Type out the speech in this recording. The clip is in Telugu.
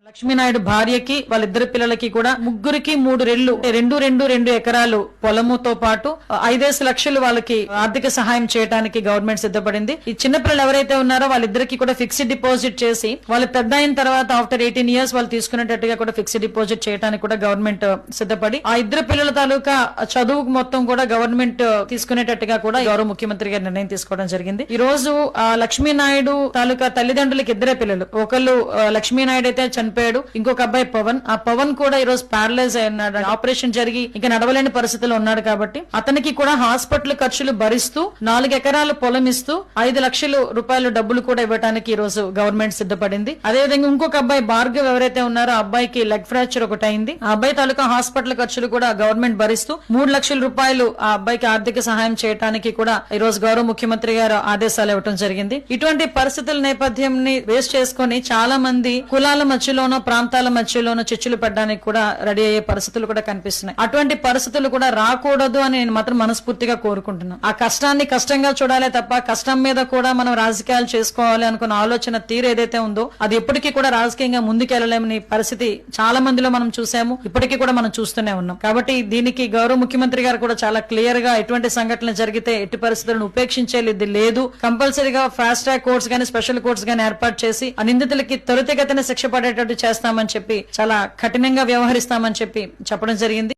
లక్ష్మీనాయుడు భార్యకి వాళ్ళిద్దరు పిల్లలకి కూడా ముగ్గురికి 3 రెళ్లు 2 ఎకరాలు పొలముతో పాటు 5 లక్షలు వాళ్ళకి ఆర్థిక సహాయం చేయడానికి గవర్నమెంట్ సిద్ధపడింది. ఈ చిన్నపిల్లలు ఎవరైతే ఉన్నారో వాళ్ళిద్దరికి కూడా ఫిక్స్డ్ డిపాజిట్ చేసి వాళ్ళు పెద్ద అయిన తర్వాత ఆఫ్టర్ 18 years వాళ్ళు తీసుకునేటట్టుగా కూడా ఫిక్స్డ్ డిపాజిట్ చేయడానికి కూడా గవర్నమెంట్ సిద్ధపడి ఆ ఇద్దరు పిల్లల తాలూకా చదువుకు మొత్తం కూడా గవర్నమెంట్ తీసుకునేటట్టుగా కూడా గౌరవ ముఖ్యమంత్రి గారు నిర్ణయం తీసుకోవడం జరిగింది. ఈ రోజు లక్ష్మీనాయుడు తాలూకా తల్లిదండ్రులకి ఇద్దరే పిల్లలు. ఒకళ్ళు లక్ష్మీనాయుడు అయితే చనిపోయాడు, ఇంకొక అబ్బాయి పవన్. ఆ పవన్ కూడా ఈ రోజు ప్యారలైజ్ అయినాడు, ఆపరేషన్ జరిగి ఇంకా నడవలేని పరిస్థితిలో ఉన్నాడు. కాబట్టి అతనికి కూడా హాస్పిటల్ ఖర్చులు భరిస్తూ 4 ఎకరాలు పొలం ఇస్తూ 5 లక్షల రూపాయలు డబ్బులు కూడా ఇవ్వడానికి ఈ రోజు గవర్నమెంట్ సిద్ధపడింది. అదేవిధంగా ఇంకొక అబ్బాయి భార్గవ్ ఎవరైతే ఉన్నారో ఆ అబ్బాయికి లెగ్ ఫ్రాక్చర్ ఒకటి అయింది. ఆ అబ్బాయి తాలూకా హాస్పిటల్ ఖర్చులు కూడా గవర్నమెంట్ భరిస్తూ 3 లక్షల రూపాయలు ఆ అబ్బాయికి ఆర్థిక సహాయం చేయడానికి కూడా ఈ రోజు గౌరవ ముఖ్యమంత్రి గారు ఆదేశాలు ఇవ్వడం జరిగింది. ఇటువంటి పరిస్థితుల నేపథ్యాన్ని బేస్ చేసుకుని చాలా మంది కులాల మధ్యలోనో ప్రాంతాల మధ్యలోనో చిచ్చులు పడడానికి కూడా రెడీ అయ్యే పరిస్థితులు కూడా కనిపిస్తున్నాయి. అటువంటి పరిస్థితులు కూడా రాకూడదు అని నేను మాత్రం మనస్ఫూర్తిగా కోరుకుంటున్నాను. ఆ కష్టాన్ని కష్టంగా చూడాలే తప్ప కష్టం మీద కూడా మనం రాజకీయాలు చేసుకోవాలి అనుకున్న ఆలోచన తీరు ఏదైతే ఉందో అది ఎప్పటికీ కూడా రాజకీయంగా ముందుకెళ్లలేమని పరిస్థితి చాలా మందిలో మనం చూసాము, ఇప్పటికీ కూడా మనం చూస్తూనే ఉన్నాం. కాబట్టి దీనికి గౌరవ ముఖ్యమంత్రి గారు కూడా చాలా క్లియర్ గా ఎటువంటి సంఘటనలు జరిగితే ఎట్టి పరిస్థితులను ఉపేక్షించేది లేదు, కంపల్సరీగా ఫాస్ట్ ట్రాక్ కోర్ట్స్ గానీ స్పెషల్ కోర్ట్స్ గానీ ఏర్పాటు చేసి ఆ నిందితులకి త్వరితగతిన శిక్ష పడేటట్టు చేస్తామని చెప్పి చాలా కఠినంగా వ్యవహరిస్తామని చెప్పి చెప్పడం జరిగింది.